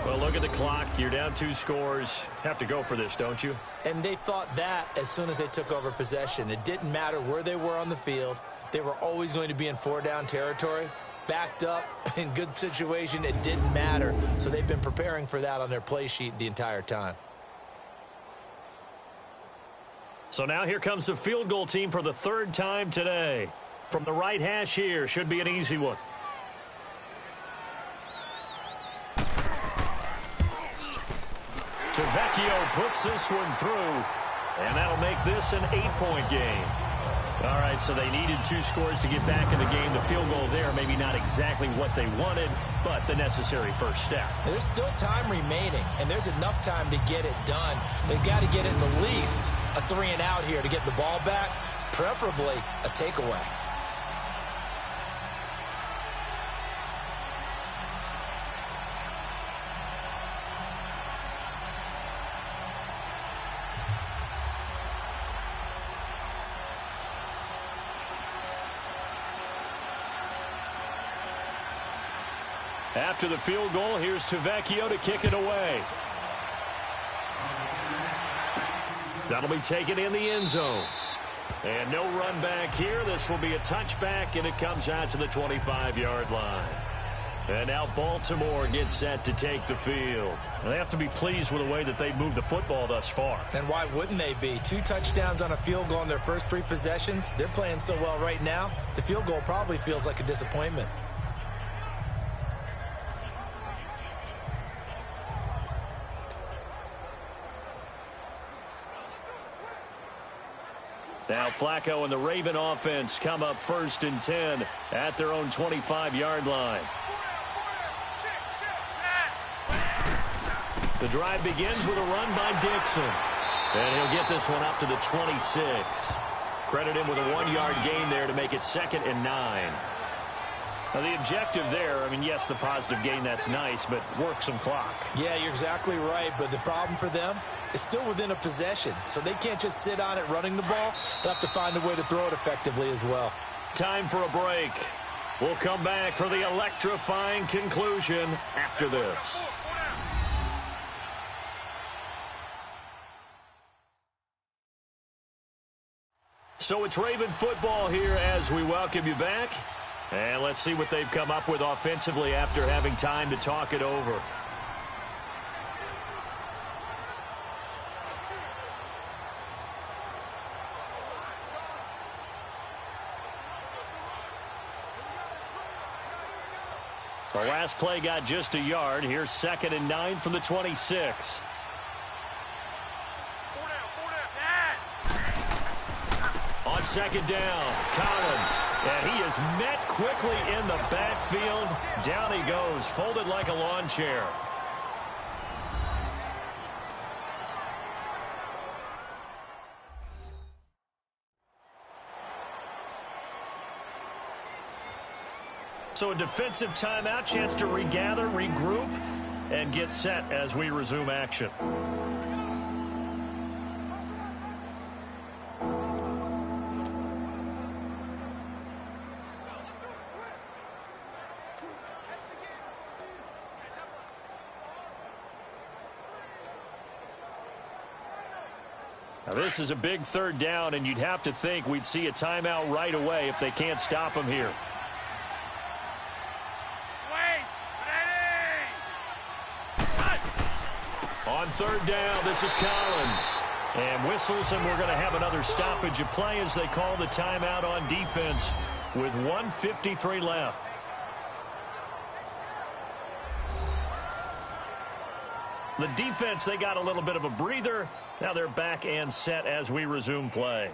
Well, look at the clock. You're down 2 scores. Have to go for this, don't you? And they thought that as soon as they took over possession. It didn't matter where they were on the field. They were always going to be in 4-down territory. Backed up, in good situation, it didn't matter. So they've been preparing for that on their play sheet the entire time. So now here comes the field goal team for the 3rd time today. From the right hash here, should be an easy one. Tavecchio puts this one through, and that'll make this an 8-point game. All right, so they needed 2 scores to get back in the game. The field goal there, maybe not exactly what they wanted, but the necessary first step. There's still time remaining, and there's enough time to get it done. They've got to get at the least a 3-and-out here to get the ball back, preferably a takeaway. After the field goal, here's Tavecchio to kick it away. That'll be taken in the end zone. And no run back here. This will be a touchback, and it comes out to the 25-yard line. And now Baltimore gets set to take the field. They have to be pleased with the way that they've moved the football thus far. And why wouldn't they be? 2 touchdowns on a field goal in their first 3 possessions. They're playing so well right now, the field goal probably feels like a disappointment. Now Flacco and the Raven offense come up 1st and 10 at their own 25-yard line. The drive begins with a run by Dixon. And he'll get this one up to the 26. Credit him with a 1-yard gain there to make it 2nd and 9. Now the objective there, I mean, yes, the positive gain, that's nice, but work some clock. Yeah, you're exactly right, but the problem for them is still within a possession, so they can't just sit on it running the ball. They'll have to find a way to throw it effectively as well. Time for a break. We'll come back for the electrifying conclusion after this. So it's Raven football here as we welcome you back. And let's see what they've come up with offensively after having time to talk it over. The last play got just a yard. Here's 2nd and 9 from the 26. On 2nd down, Collins. And he is met quickly in the backfield. Down he goes, folded like a lawn chair. So a defensive timeout, chance to regather, regroup, and get set as we resume action. Now, this is a big third down, and you'd have to think we'd see a timeout right away if they can't stop him here. On third down, this is Collins. And whistles, and we're going to have another stoppage of play as they call the timeout on defense with 1:53 left. The defense, they got a little bit of a breather. Now they're back and set as we resume play.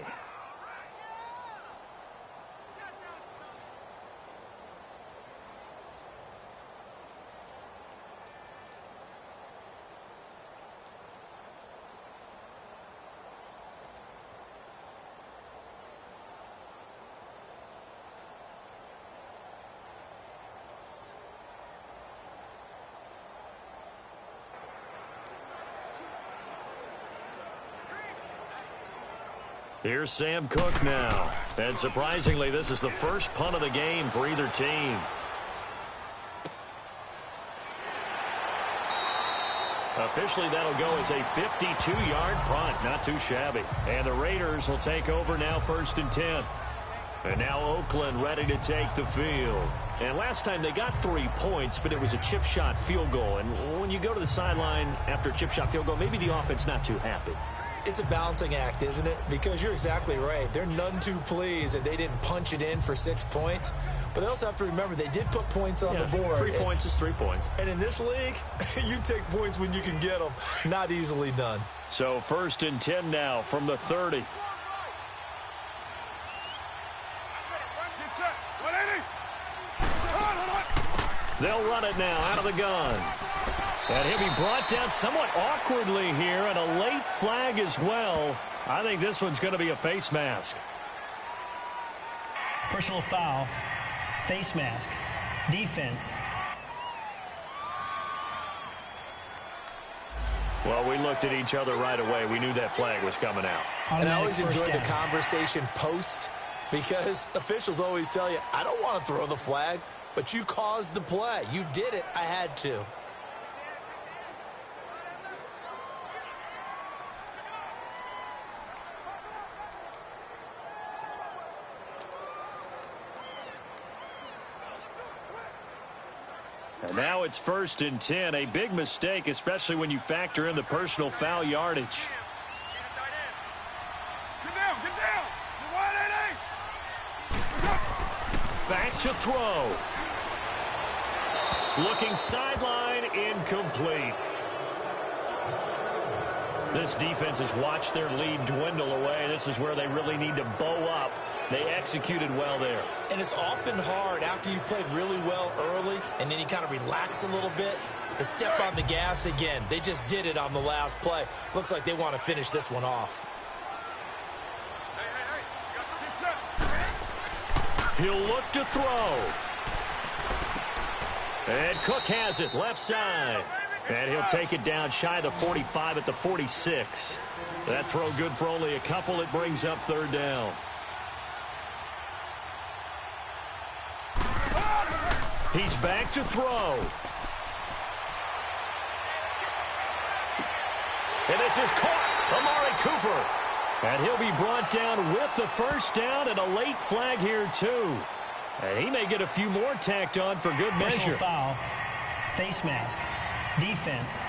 Here's Sam Cook now. And surprisingly, this is the first punt of the game for either team. Officially, that'll go as a 52-yard punt. Not too shabby. And the Raiders will take over now, 1st and 10. And now Oakland ready to take the field. And last time they got 3 points, but it was a chip shot field goal. And when you go to the sideline after a chip shot field goal, maybe the offense not too happy. It's a balancing act, isn't it? Because you're exactly right. They're none too pleased that they didn't punch it in for 6 points. But they also have to remember they did put points on the board. 3 points is 3 points. And in this league, you take points when you can get them. Not easily done. So 1st and 10 now from the 30. They'll run it now out of the gun. And he'll be brought down somewhat awkwardly here, and a late flag as well. I think this one's going to be a face mask. Personal foul, face mask, defense. Well, we looked at each other right away. We knew that flag was coming out. And I always enjoy the conversation post, because officials always tell you, I don't want to throw the flag, but you caused the play. You did it. I had to. And now it's 1st and 10. A big mistake, especially when you factor in the personal foul yardage. Get down, get down. Back to throw. Looking sideline, incomplete. This defense has watched their lead dwindle away. This is where they really need to bow up. They executed well there. And it's often hard after you've played really well early and then you kind of relax a little bit to step on the gas again. They just did it on the last play. Looks like they want to finish this one off. He'll look to throw. And Cook has it left side. And he'll take it down shy of the 45 at the 46. That throw good for only a couple. It brings up 3rd down. He's back to throw. And this is caught. Amari Cooper. And he'll be brought down with the 1st down, and a late flag here too. And he may get a few more tacked on for good measure. Personal foul, face mask, defense.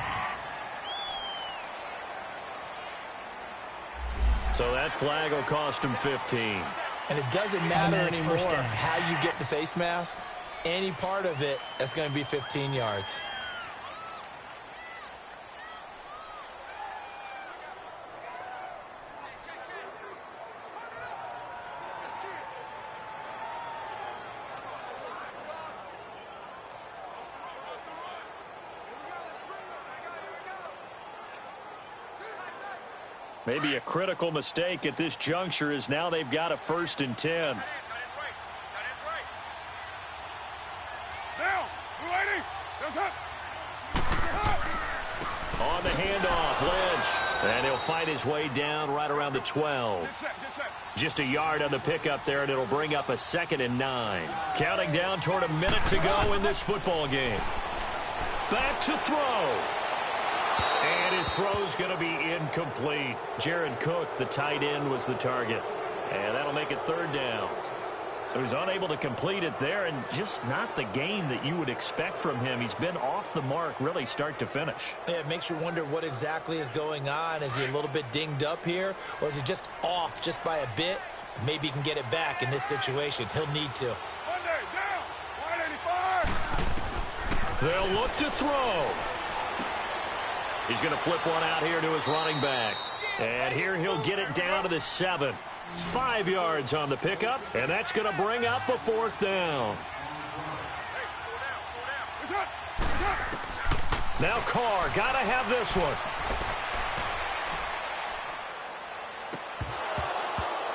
So that flag will cost him 15. And it doesn't matter anymore how you get the face mask. Any part of it, that's going to be 15 yards. Maybe a critical mistake at this juncture is now they've got a 1st and 10. On the handoff, Lynch. And he'll fight his way down right around the 12. Just a yard on the pickup there, and it'll bring up a 2nd and 9. Counting down toward a minute to go in this football game. Back to throw. And His throw's going to be incomplete. Jared Cook, the tight end, was the target. And that'll make it third down. So he's unable to complete it there, and just not the game that you would expect from him. He's been off the mark really start to finish. Yeah, it makes you wonder what exactly is going on. Is he a little bit dinged up here, or is he just off just by a bit? Maybe he can get it back in this situation. He'll need to. Monday, down. 185. They'll look to throw. He's going to flip one out here to his running back. And here he'll get it down to the 7. 5 yards on the pickup, and that's going to bring up a fourth down. Now Carr, got to have this one.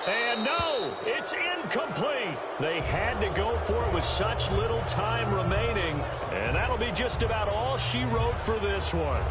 And no, it's incomplete. They had to go for it with such little time remaining, and that'll be just about all she wrote for this one.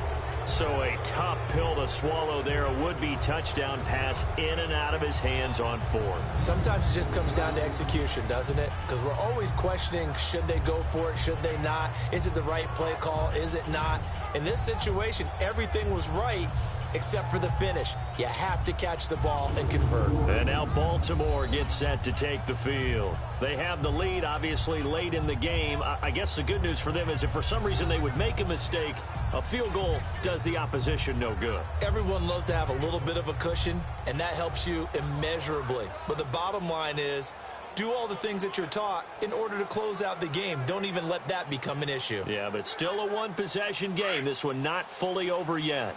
So a tough pill to swallow there. A would-be touchdown pass in and out of his hands on fourth. Sometimes it just comes down to execution, doesn't it? Because we're always questioning, should they go for it, should they not? Is it the right play call, is it not? In this situation, everything was right except for the finish. You have to catch the ball and convert. And now Baltimore gets set to take the field. They have the lead, obviously, late in the game. I guess the good news for them is if for some reason they would make a mistake, a field goal does the opposition no good. Everyone loves to have a little bit of a cushion, and that helps you immeasurably. But the bottom line is, do all the things that you're taught in order to close out the game. Don't even let that become an issue. Yeah, but still a one-possession game. This one not fully over yet.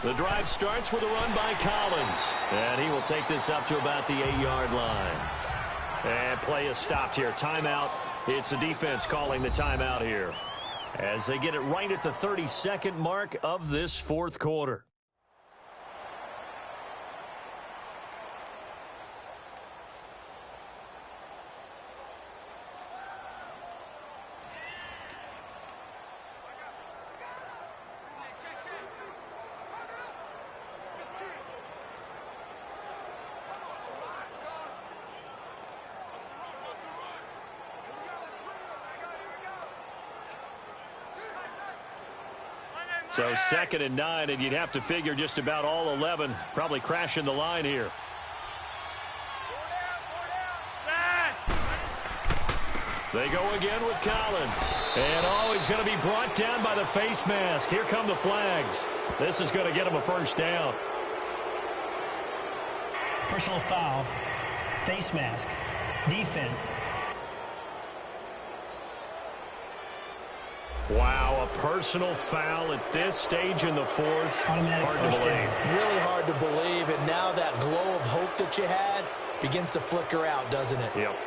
The drive starts with a run by Collins. And he will take this up to about the 8-yard line. And play is stopped here. Timeout. It's the defense calling the timeout here, as they get it right at the 32nd mark of this fourth quarter. So 2nd and 9, and you'd have to figure just about all 11 probably crashing the line here. They go again with Collins. And he's going to be brought down by the face mask. Here come the flags. This is going to get him a first down. Personal foul, face mask, defense. Wow, a personal foul at this stage in the fourth. Automatic first down. Really hard to believe, and now that glow of hope that you had begins to flicker out, doesn't it? Yep.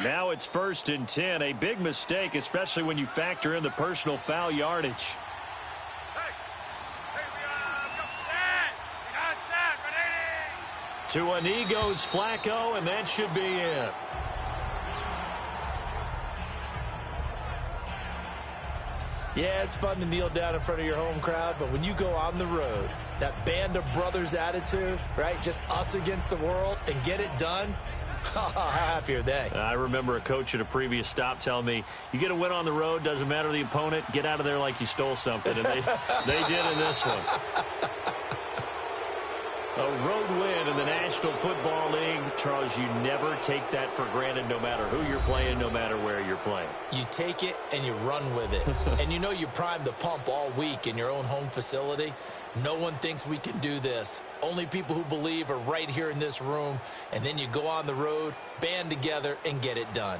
Now it's 1st and 10. A big mistake, especially when you factor in the personal foul yardage. To a knee goes Flacco, and that should be it. Yeah, it's fun to kneel down in front of your home crowd, but when you go on the road, that band of brothers attitude, right, just us against the world, and get it done, how happy are they? I remember a coach at a previous stop telling me, you get a win on the road, doesn't matter the opponent, get out of there like you stole something. And they did in this one. A road win in the National Football League. Charles, you never take that for granted no matter who you're playing, no matter where you're playing. You take it and you run with it. And you know you primed the pump all week in your own home facility. No one thinks we can do this. Only people who believe are right here in this room. And then you go on the road, band together, and get it done.